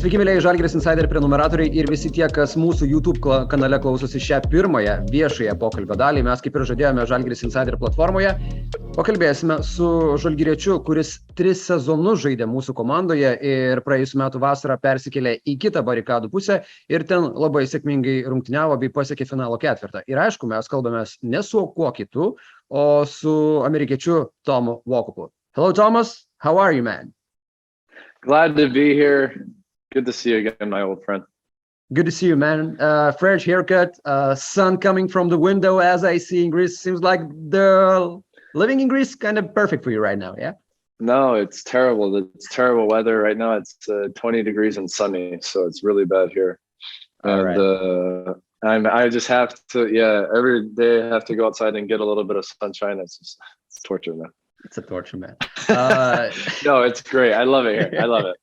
Sveiki, mėlyje Žalgiris Insider prenumeratoriai ir visi tie, kas mūsų YouTube kanale klausosi šią pirmąją viešąją pokalbio dalį. Mes, kaip ir žadėjome Žalgiris Insider platformoje, pakalbėsime su žalgiriečiu, kuris 3 sezonus žaidė mūsų komandoje ir praėjusiu metu vasarą persikėlė į kitą barikadų pusę ir ten labai sėkmingai rungtyniavo bei pasiekė finalo ketvirtą. Ir aišku, mes kalbamės ne su kuo kitu, o su amerikiečiu T.Walkupo. Hello, Thomas. How are you, man? Glad to be here. Good to see you again, my old friend. Good to see you, man. Fresh haircut, sun coming from the window as I see in Greece. Seems like the living in Greece kind of perfect for you right now, yeah? No, it's terrible. It's terrible weather right now. It's 20 degrees and sunny, so it's really bad here. And I just have to, every day I have to go outside and get a little bit of sunshine. It's torture, man. It's a torture, man. No, it's great. I love it here. I love it.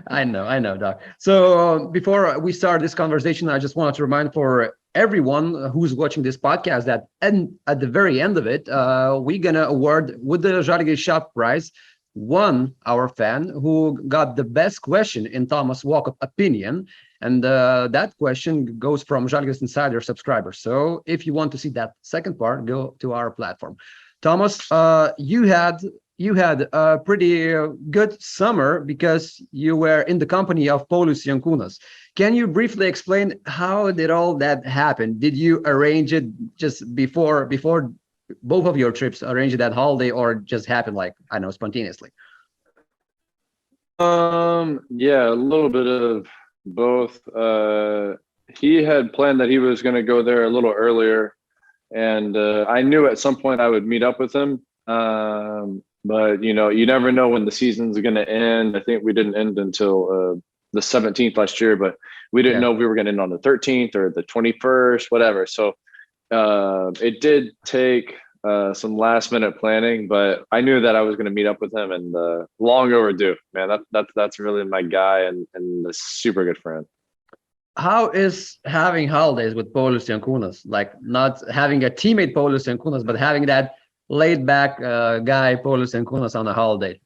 I know, Doc. So before we start this conversation, I just wanted to remind for everyone who's watching this podcast that at the very end of it, we're going to award with the Žalgiris Shop prize our fan who got the best question in Thomas Walkup opinion. And that question goes from Žalgiris Insider subscribers. So if you want to see that second part, go to our platform. Thomas, you had a pretty good summer because you were in the company of P.Jankūnas. Can you briefly explain how did all that happen? Did you arrange it just before both of your trips, arrange that holiday, or just happened spontaneously? Yeah, a little bit of both. He had planned that he was going to go there a little earlier, and I knew at some point I would meet up with him. But, you never know when the season's going to end. I think we didn't end until the 17th last year, but we didn't know if we were going to end on the 13th or the 21st, whatever. So it did take some last minute planning, but I knew that I was going to meet up with him, and long overdue, man. That's really my guy and a super good friend. How is having holidays with P.Jankūnas? Like not having a teammate P.Jankūnas, but having that laid back guy P.Jankūnas on a holiday?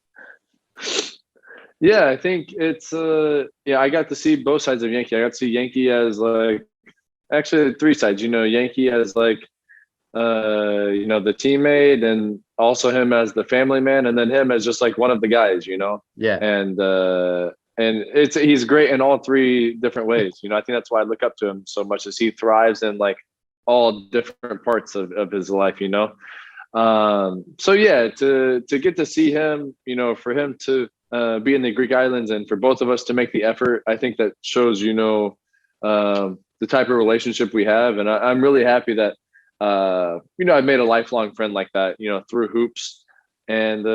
Yeah, I think it's I got to see both sides of Yankee. I got to see Yankee as actually 3 sides, Yankee as the teammate, and also him as the family man, and then him as just one of the guys, and he's great in all 3 different ways. I think that's why I look up to him so much, as he thrives in all different parts of his life, So yeah, to get to see him, for him to be in the Greek islands, and for both of us to make the effort, I think that shows, the type of relationship we have. And I'm really happy that, I've made a lifelong friend like that, through hoops. And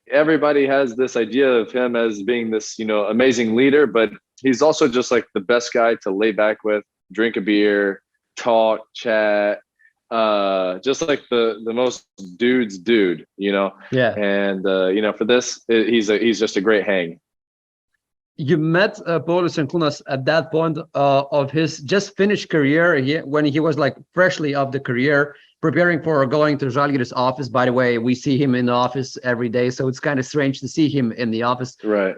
everybody has this idea of him as being this, amazing leader, but he's also just the best guy to lay back with, drink a beer, talk, chat. Just the most dude, and for this, he's just a great hang. You met P.Jankūnas at that point of his just finished career, when he was freshly of the career, preparing for going to Žalgiris office. By the way, we see him in the office every day, so it's kind of strange to see him in the office. Right.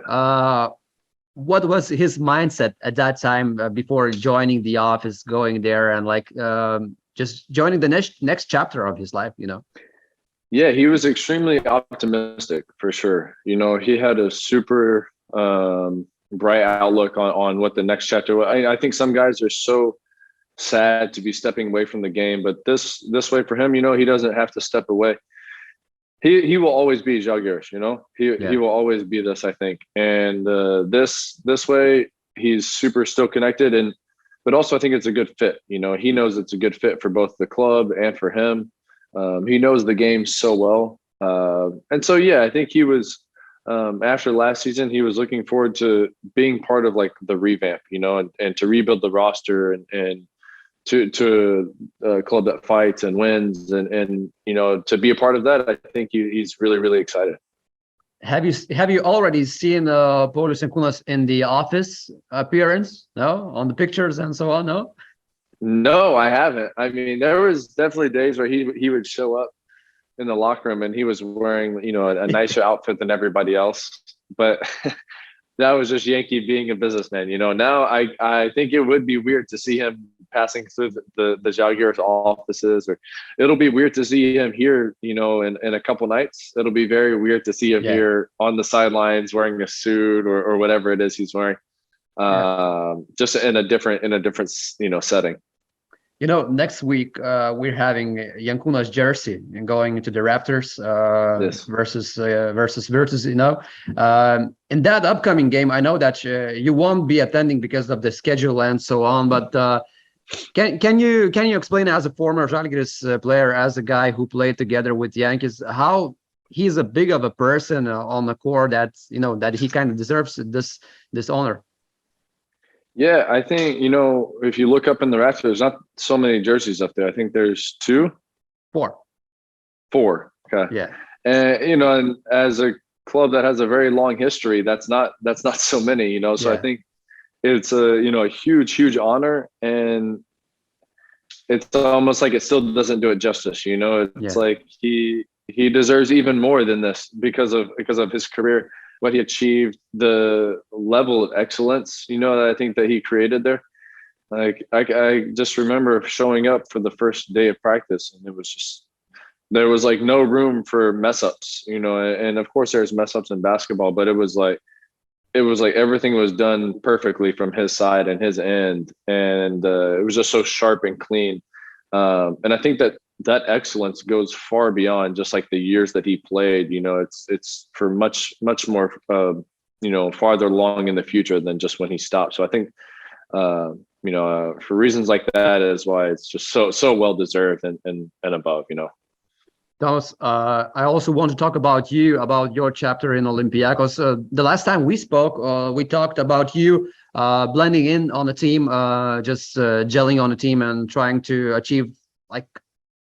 What was his mindset at that time before joining the office, going there, and just joining the next chapter of his life, Yeah, he was extremely optimistic, for sure. He had a super bright outlook on what the next chapter was. I think some guys are so sad to be stepping away from the game, but this way for him, he doesn't have to step away. He will always be Žalgiris, He will always be this, I think. And this way, he's super still connected, but also I think it's a good fit. He knows it's a good fit for both the club and for him. He knows the game so well. And so, I think he was, after last season, he was looking forward to being part of the revamp, and to rebuild the roster and to a club that fights and wins and to be a part of that. I think he's really, really excited. Have you already seen P.Jankūnas in the office appearance? No, on the pictures and so on. No, I haven't. I mean, there was definitely days where he would show up in the locker room and he was wearing a nicer outfit than everybody else. But that was just Yankee being a businessman. Now I think it would be weird to see him passing through the Žalgiris offices, or it'll be weird to see him here, in a couple nights. It'll be very weird to see him here on the sidelines wearing a suit or whatever it is he's wearing. Just in a different setting. Next week we're having P.Jankūno's jersey and going into the Raptors versus Virtus. In that upcoming game, I know that you won't be attending because of the schedule and so on. But can you explain, as a former Žalgiris player, as a guy who played together with Yankees, how he's a big of a person on the court that that he kind of deserves this honor? Yeah, I think, if you look up in the Raptors, there's not so many jerseys up there. I think there's four. Okay. Yeah. And, and as a club that has a very long history, that's not so many, so I think it's a huge honor, and it's almost like it still doesn't do it justice. It's like he deserves even more than this because of his career, what he achieved, the level of excellence, that I think that he created there. Like I just remember showing up for the first day of practice, and there was like no room for mess ups, and of course there's mess ups in basketball, but it was like everything was done perfectly from his side and his end, and it was just so sharp and clean. And I think that excellence goes far beyond just like the years that he played. It's for much more farther along in the future than just when he stopped. So I think for reasons like that is why it's just so well deserved and above. Thomas, I also want to talk about your chapter in Olympiacos. The last time we spoke, we talked about you blending in on a team, just gelling on a team and trying to achieve like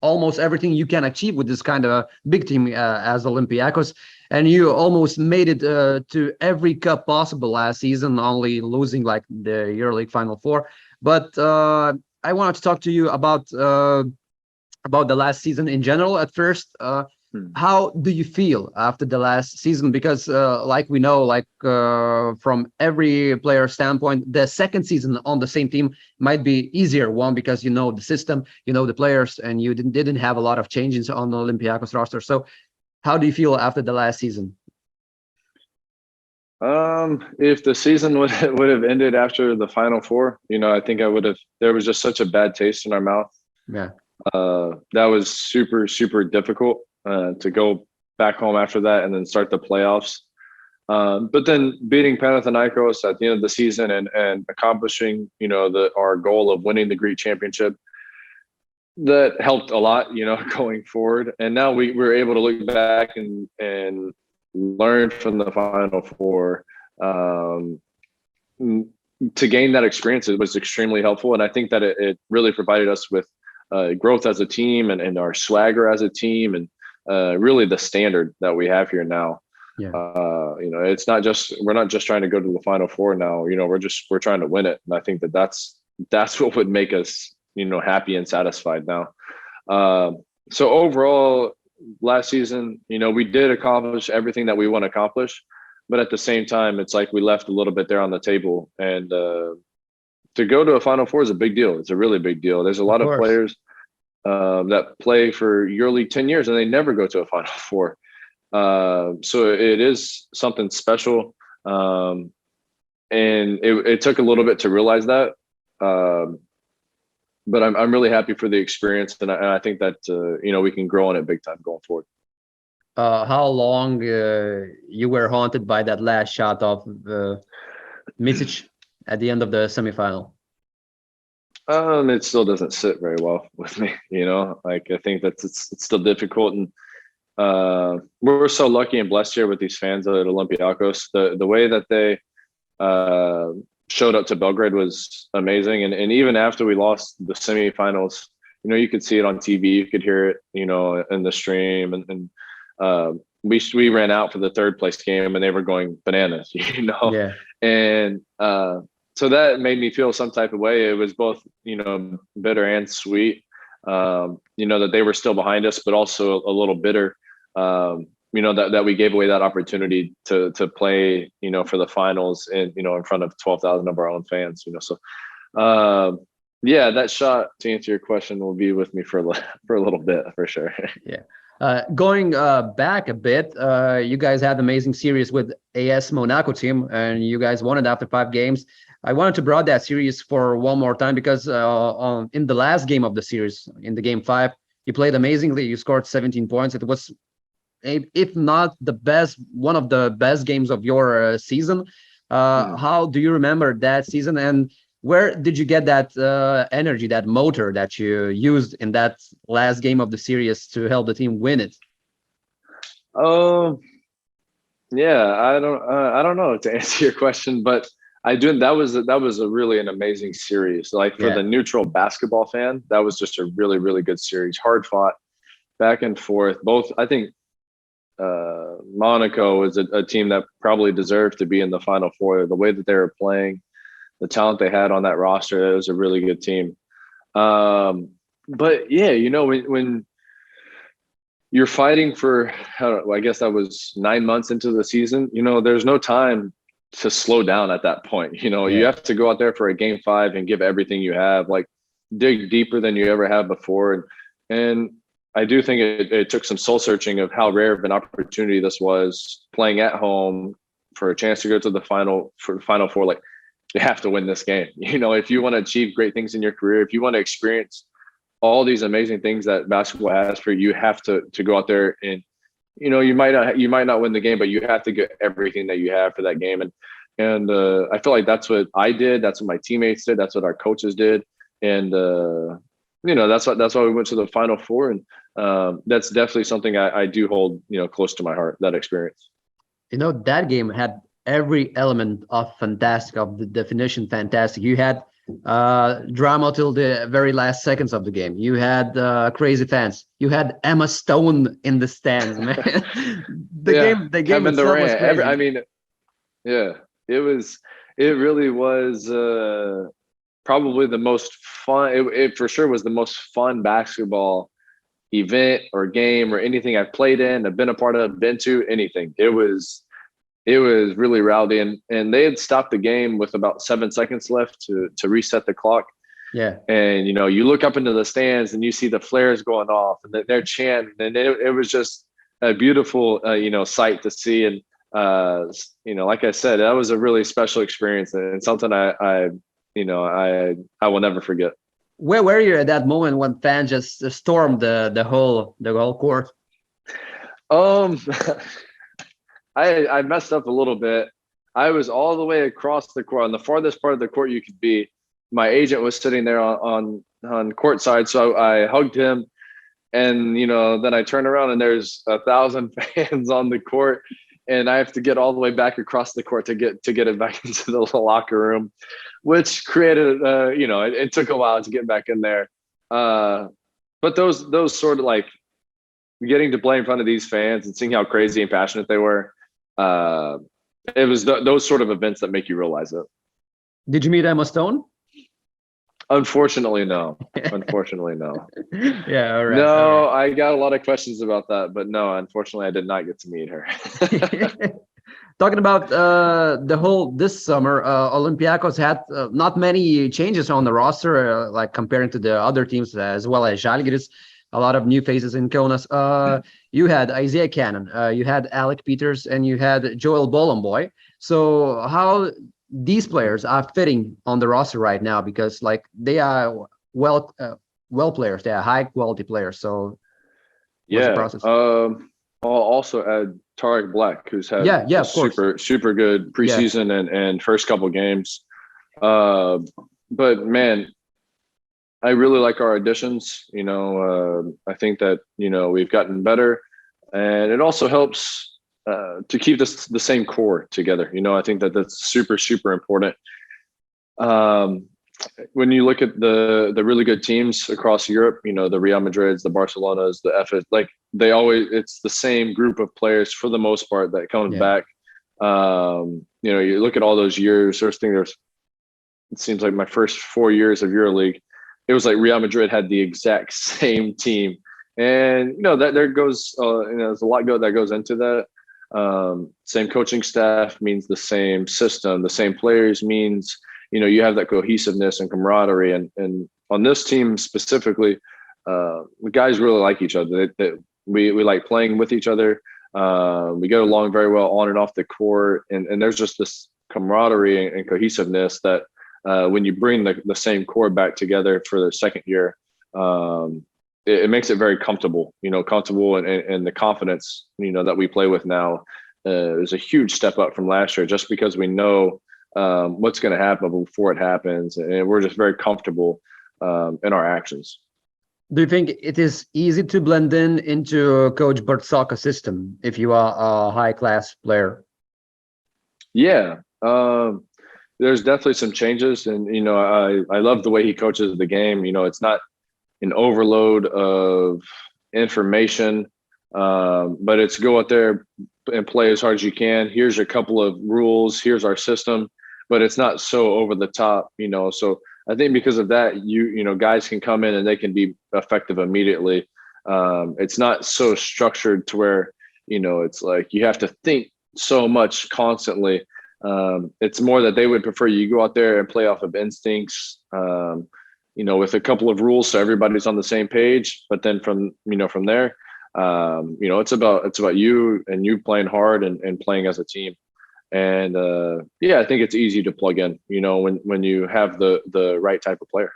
almost everything you can achieve with this kind of big team as Olympiacos. And you almost made it to every cup possible last season, only losing like the EuroLeague Final Four. But I wanted to talk to you about the last season in general. At first, how do you feel after the last season? Because like we know, from every player standpoint, the second season on the same team might be easier one, because the system, the players, and you didn't have a lot of changes on the Olympiacos roster. So how do you feel after the last season? If the season would have ended after the Final Four, I think there was just such a bad taste in our mouth. Yeah. That was super, super difficult to go back home after that and then start the playoffs. But then beating Panathinaikos at the end of the season and accomplishing, our goal of winning the Greek championship, that helped a lot, going forward. And now we were able to look back and learn from the Final Four. To gain that experience, it was extremely helpful. And I think that it really provided us with growth as a team and our swagger as a team, and really the standard that we have here now. Yeah. It's not just, we're not just trying to go to the Final Four now, we're trying to win it. And I think that's what would make us, happy and satisfied now. So overall, last season, we did accomplish everything that we want to accomplish, but at the same time, it's like we left a little bit there on the table. And to go to a Final Four is a big deal. It's a really big deal. There's a lot of players that play for EuroLeague 10 years and they never go to a Final Four. So it is something special. And it took a little bit to realize that. But I'm really happy for the experience, and I think that we can grow on it big time going forward. How long you were haunted by that last shot of V.Micičiaus at the end of the semifinal? It still doesn't sit very well with me. I think that it's still difficult, and we're so lucky and blessed here with these fans at Olympiacos. The way that they showed up to Belgrade was amazing. And even after we lost the semifinals, you could see it on TV, you could hear it, in the stream. And we ran out for the third place game and they were going bananas, Yeah. And so that made me feel some type of way. It was both, bitter and sweet, that they were still behind us, but also a little bitter. that we gave away that opportunity to play, for the finals and, in front of 12,000 of our own fans, so, yeah, that shot, to answer your question, will be with me for a little bit, for sure. Yeah. Going back a bit, you guys had an amazing series with AS Monaco team, and you guys won it after 5 games. I wanted to broaden that series for one more time because in the last game of the series, in the game 5, you played amazingly. You scored 17 points. It was, if not the best, one of the best games of your season. How do you remember that season, and where did you get that energy, that motor that you used in that last game of the series to help the team win it? Yeah, I don't know to answer your question, but I do. That was a really an amazing series. Like for the neutral basketball fan, that was just a really, really good series. Hard fought, back and forth. Both, I think, Monaco was a team that probably deserved to be in the Final Four. The way that they were playing, the talent they had on that roster, it was a really good team. But yeah, when you're fighting for, I guess that was 9 months into the season, there's no time to slow down at that point. You have to go out there for a game 5 and give everything you have, like dig deeper than you ever have before. And I do think it took some soul searching of how rare of an opportunity this was, playing at home for a chance to go to the Final Four. Like, you have to win this game. If you want to achieve great things in your career, if you want to experience all these amazing things that basketball has for you, have to go out there and, you might not win the game, but you have to get everything that you have for that game. And I feel like that's what I did. That's what my teammates did. That's what our coaches did. And, that's why we went to the Final Four. And that's definitely something I do hold, close to my heart, that experience. That game had every element of fantastic, of the definition fantastic. You had drama till the very last seconds of the game. You had crazy fans. You had Emma Stone in the stands, man. the game Kevin itself Durant, was crazy. It really was probably the most fun. It for sure was the most fun basketball event or game or anything I've played in, I've been a part of, been to, anything. It was really rowdy, and they had stopped the game with about 7 seconds left to reset the clock. Yeah. And, you look up into the stands and you see the flares going off and they're chanting, and it was just a beautiful, sight to see. And, like I said, that was a really special experience and something I will never forget. Where were you at that moment when fans just stormed the whole court? I messed up a little bit. I was all the way across the court, on the farthest part of the court you could be. My agent was sitting there on court side, so I hugged him, and then I turned around and there's 1,000 fans on the court, and I have to get all the way back across the court to get it back into the locker room, which created it took a while to get back in there. But those sort of like getting to play in front of these fans and seeing how crazy and passionate they were. It was those sort of events that make you realize it. Did you meet Emma Stone? Unfortunately, no. Unfortunately, no. Yeah, all right. No, all right. I got a lot of questions about that, but no, unfortunately, I did not get to meet her. Talking about this summer, Olympiacos had not many changes on the roster, like comparing to the other teams, as well as Žalgiris. A lot of new faces in Kaunas. You had Isaiah Cannon, you had Alec Peters, and you had Joel Bolomboy. So how these players are fitting on the roster right now? Because like they are well players, they are high quality players. So what's the process? I'll also add Tarek Black, who's had a super good preseason and first couple games. But man, I really like our additions. I think that we've gotten better, and it also helps to keep the same core together. I think that that's super important. When you look at the really good teams across Europe, the Real Madrids, the Barcelonas, the FS, like it's the same group of players for the most part that comes back. You look at all those years. It seems like my first 4 years of EuroLeague, it was like Real Madrid had the exact same team, And that there goes there's a lot that goes into that. Same coaching staff means the same system, the same players means you have that cohesiveness and camaraderie, and on this team specifically, the guys really like each other. We like playing with each other. We get along very well on and off the court, and there's just this camaraderie and cohesiveness that when you bring the same core back together for the second year, it makes it very comfortable, comfortable, and the confidence, that we play with now is a huge step up from last year, just because we know what's going to happen before it happens, and we're just very comfortable in our actions. Do you think it is easy to blend into Coach Bartzoka's system if you are a high-class player? Yeah, there's definitely some changes, and I love the way he coaches the game. It's not an overload of information, but it's go out there and play as hard as you can. Here's a couple of rules. Here's our system, but it's not so over the top. So I think because of that, guys can come in and they can be effective immediately. It's not so structured to where, it's like you have to think so much constantly. It's more that they would prefer you go out there and play off of instincts, with a couple of rules so everybody's on the same page. But then from there, it's about you and you playing hard and playing as a team. And I think it's easy to plug in, when you have the right type of player.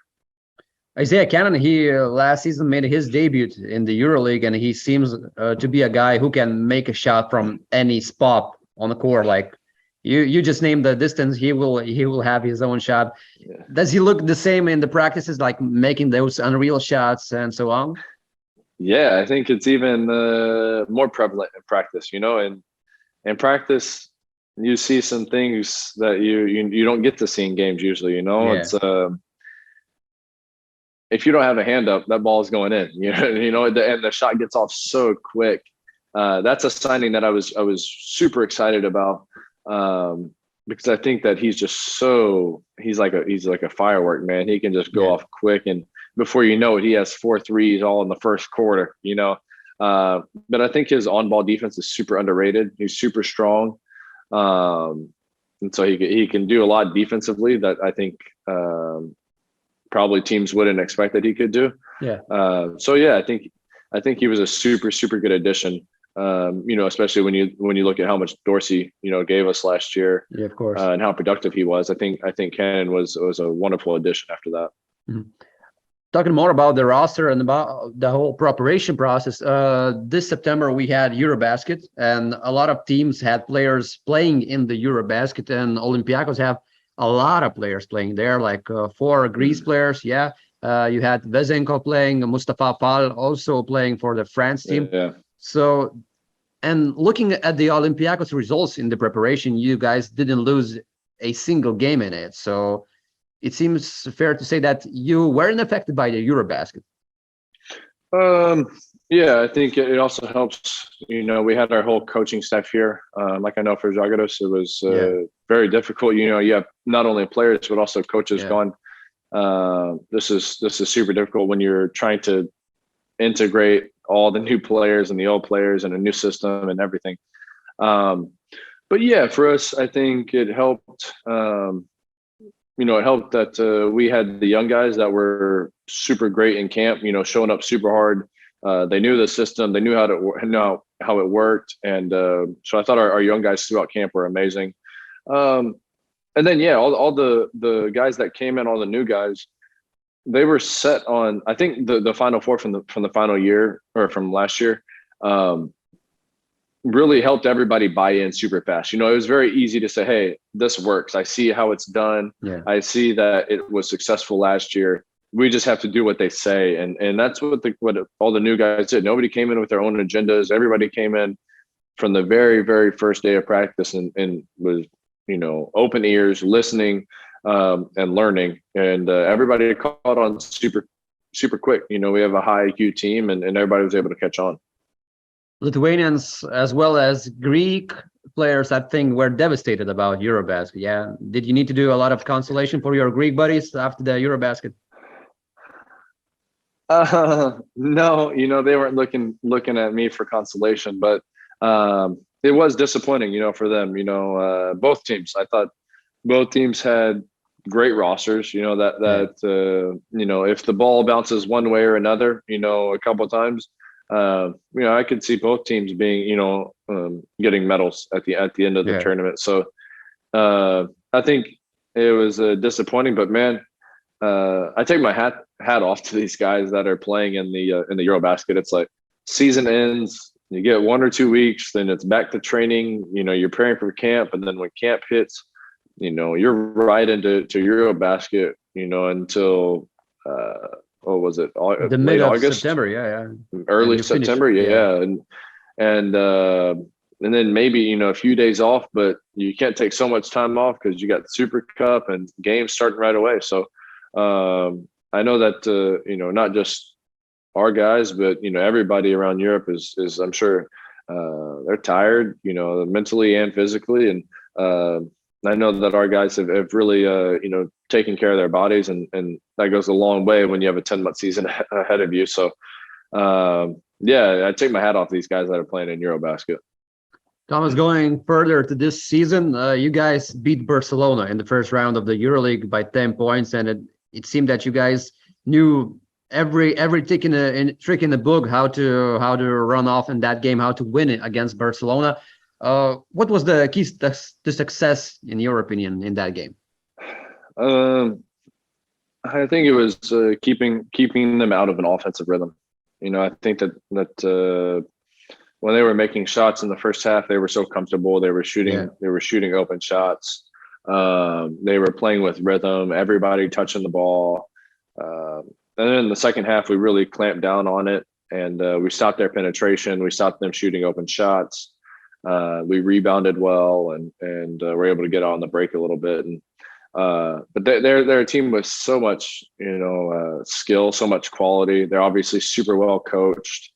Isaiah Cannon, he last season made his debut in the EuroLeague, and he seems to be a guy who can make a shot from any spot on the court. Like you just named the distance, he will have his own shot. Yeah. Does he look the same in the practices, like making those unreal shots and so on? Yeah, I think it's even more prevalent in practice. And in practice, you see some things that you don't get to see in games usually. Yeah. It's if you don't have a hand up, that ball is going in. And the shot gets off so quick. That's a signing that I was super excited about, because I think that he's just he's like a firework, man. He can just go off quick, and before you know it, he has 4 threes all in the first quarter. But I think his on-ball defense is super underrated. He's super strong. And so he can do a lot defensively that I think probably teams wouldn't expect that he could do. Yeah. I think he was a super, super good addition. Especially when you look at how much Dorsey, gave us last year. Yeah, of course. And how productive he was. I think Cannon was a wonderful addition after that. Mm-hmm. Talking more about the roster and about the whole preparation process, this September we had Eurobasket, and a lot of teams had players playing in the Eurobasket, and Olympiacos have a lot of players playing there, like 4 Greece players. Yeah, you had Vezenko playing, Mustafa Pal also playing for the France team. Yeah. So, and looking at the Olympiacos results in the preparation, you guys didn't lose a single game in it. So it seems fair to say that you weren't affected by the Eurobasket. Yeah, I think it also helps. We had our whole coaching staff here. Like I know for Žalgiris, it was very difficult. You have not only players but also coaches gone. This is super difficult when you're trying to integrate all the new players and the old players and a new system and everything. But yeah, for us, I think it helped. It helped that we had the young guys that were super great in camp, showing up super hard. They knew the system. They knew how it worked. And so I thought our young guys throughout camp were amazing. And then, all the guys that came in, all the new guys, they were set on, I think the Final Four from the final year or from last year really helped everybody buy in super fast. It was very easy to say, hey, this works. I see how it's done. Yeah. I see that it was successful last year. We just have to do what they say. And that's what all the new guys did. Nobody came in with their own agendas. Everybody came in from the very, very first day of practice and was, open ears, listening and learning. And everybody caught on super, super quick. We have a high IQ team and everybody was able to catch on. Lithuanians as well as Greek players, I think, were devastated about Eurobasket. Yeah. Did you need to do a lot of consolation for your Greek buddies after the Eurobasket? No, they weren't looking at me for consolation, but it was disappointing, for them. Both teams. I thought both teams had great rosters. If the ball bounces one way or another, a couple of times, I could see both teams being, getting medals at the end of the tournament. So I think it was disappointing, but man, I take my hat off to these guys that are playing in the Eurobasket. It's like season ends, you get 1 or 2 weeks, then it's back to training. You're preparing for camp, and then when camp hits, you're right into Eurobasket. Until what was it? The mid of September, early September, and then maybe a few days off, but you can't take so much time off because you got the Super Cup and games starting right away. So I know that not just our guys, but everybody around Europe is I'm sure they're tired, mentally and physically, and I know that our guys have really taken care of their bodies, and that goes a long way when you have a 10-month season ahead of you. So I take my hat off to these guys that are playing in Eurobasket. Thomas, going further to this season, you guys beat Barcelona in the first round of the EuroLeague by 10 points, and it seemed that you guys knew every trick in the book, how to run off in that game, how to win it against Barcelona. What was the key to success, in your opinion, in that game? I think it was keeping them out of an offensive rhythm. I think that when they were making shots in the first half, they were so comfortable. They were shooting open shots. They were playing with rhythm. Everybody touching the ball. And then in the second half, we really clamped down on it, and we stopped their penetration. We stopped them shooting open shots. We rebounded well, and were able to get on the break a little bit. And but they're a team with so much skill, so much quality. They're obviously super well coached.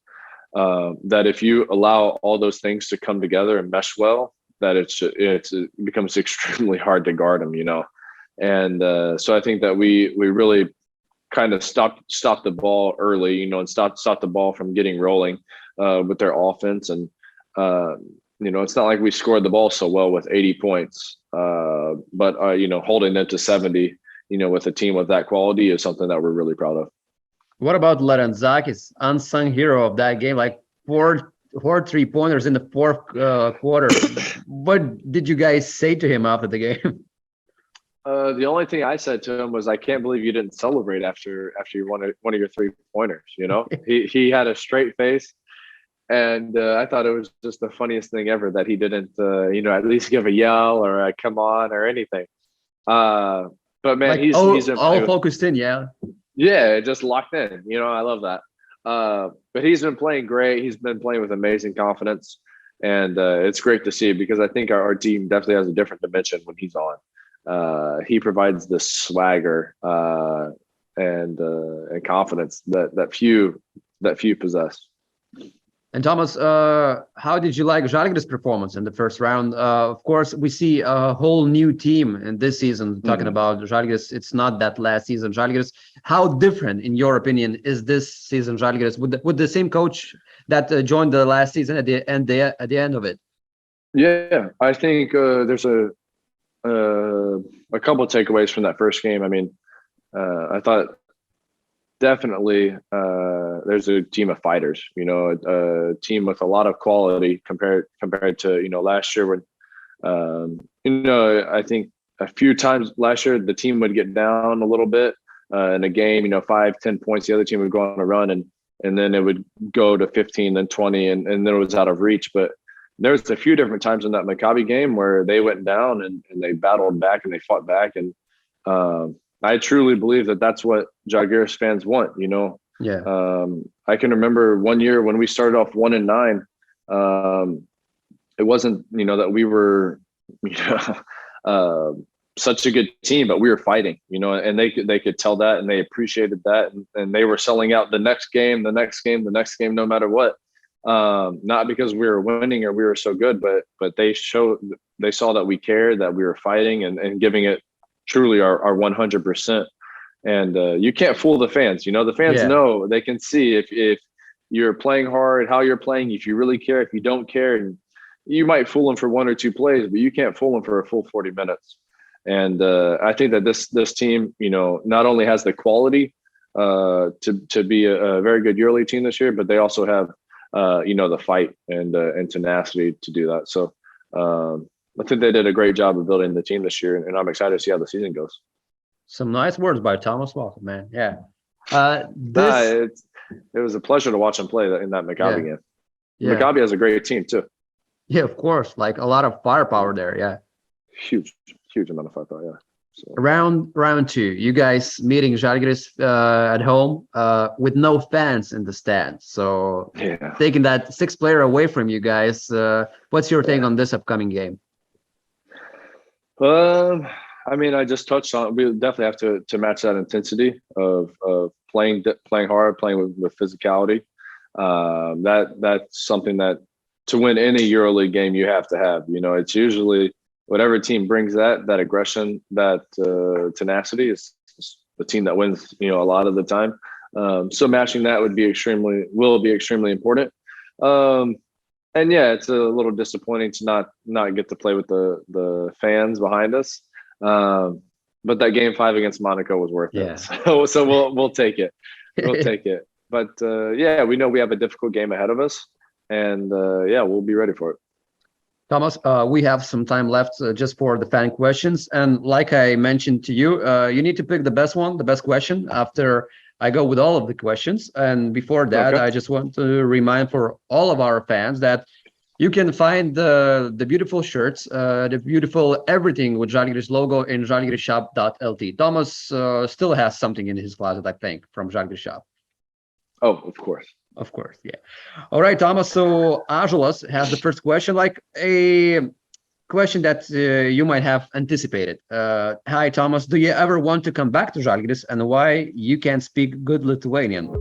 That if you allow all those things to come together and mesh well, that it becomes extremely hard to guard them. And so I think that we really kind of stopped the ball early, and stopped the ball from getting rolling with their offense. And it's not like we scored the ball so well with 80 points, but holding them to 70, with a team with that quality is something that we're really proud of. What about Larenzakis, unsung hero of that game? Like four 3-pointers in the fourth quarter. What did you guys say to him after the game? The only thing I said to him was, I can't believe you didn't celebrate after you won one of your 3-pointers. He had a straight face, and I thought it was just the funniest thing ever that he didn't at least give a yell or a come on or anything. But man, like, he's all focused in, yeah, just locked in. I love that. But he's been playing great. He's been playing with amazing confidence, and it's great to see, because I think our team definitely has a different dimension when he's on. He provides the swagger and confidence that few possess. And Thomas, how did you like Žalgiris' performance in the first round? Of course, we see a whole new team in this season. Talking about Žalgiris, it's not that last season Žalgiris. How different, in your opinion, is this season Žalgiris with the same coach that joined the last season at the end of it? Yeah, I think there's a couple of takeaways from that first game. I mean, I thought definitely there's a team of fighters, a team with a lot of quality compared to last year, when I think a few times last year the team would get down a little bit in a game, 5-10 points, the other team would go on a run, and then it would go to 15, then 20, and then it was out of reach. But there was a few different times in that Maccabi game where they went down and they battled back and they fought back. And I truly believe that that's what Žalgiris fans want, Yeah. I can remember one year when we started off 1-9. It wasn't, that we were, such a good team, but we were fighting, and they could tell that, and they appreciated that, and they were selling out the next game, no matter what. Not because we were winning or we were so good, but they saw that we cared, that we were fighting and giving it truly our 100%. And you can't fool the fans. The fans know, they can see if you're playing hard, how you're playing, if you really care, if you don't care. And you might fool them for 1 or 2 plays, but you can't fool them for a full 40 minutes. And I think that this team, not only has the quality to be a very good EuroLeague team this year, but they also have, the fight and tenacity to do that. So I think they did a great job of building the team this year, and I'm excited to see how the season goes. Some nice words by T.Walkupas, man. Yeah. It was a pleasure to watch him play in that Maccabi game. Yeah. Maccabi has a great team too. Yeah, of course. Like a lot of firepower there. Yeah. Huge amount of firepower. Yeah. So. Round 2, you guys meeting Žalgiris at home with no fans in the stands. So taking that 6th player away from you guys, what's your take on this upcoming game? I mean, I just touched on, we definitely have to match that intensity of playing hard, playing with physicality. That's something that to win any EuroLeague game you have to have. It's usually whatever team brings that aggression, that tenacity is the team that wins. A lot of the time. So matching that will be extremely important. And yeah, it's a little disappointing to not get to play with the fans behind us. But that game 5 against Monaco was worth it. So we'll take it. We'll take it. But we know we have a difficult game ahead of us, and we'll be ready for it. Thomas, we have some time left just for the fan questions. And like I mentioned to you, you need to pick the best question after I go with all of the questions. And before that, I just want to remind for all of our fans that you can find the beautiful shirts, the beautiful everything with Žalgiris logo in žalgirisshop.lt. Thomas still has something in his closet, I think, from Žalgiris shop. Oh, of course. Of course, yeah. All right, Thomas. So Ąžuolas has the first question, like a question that you might have anticipated. Hi, Thomas. Do you ever want to come back to Žalgiris, and why you can't speak good Lithuanian?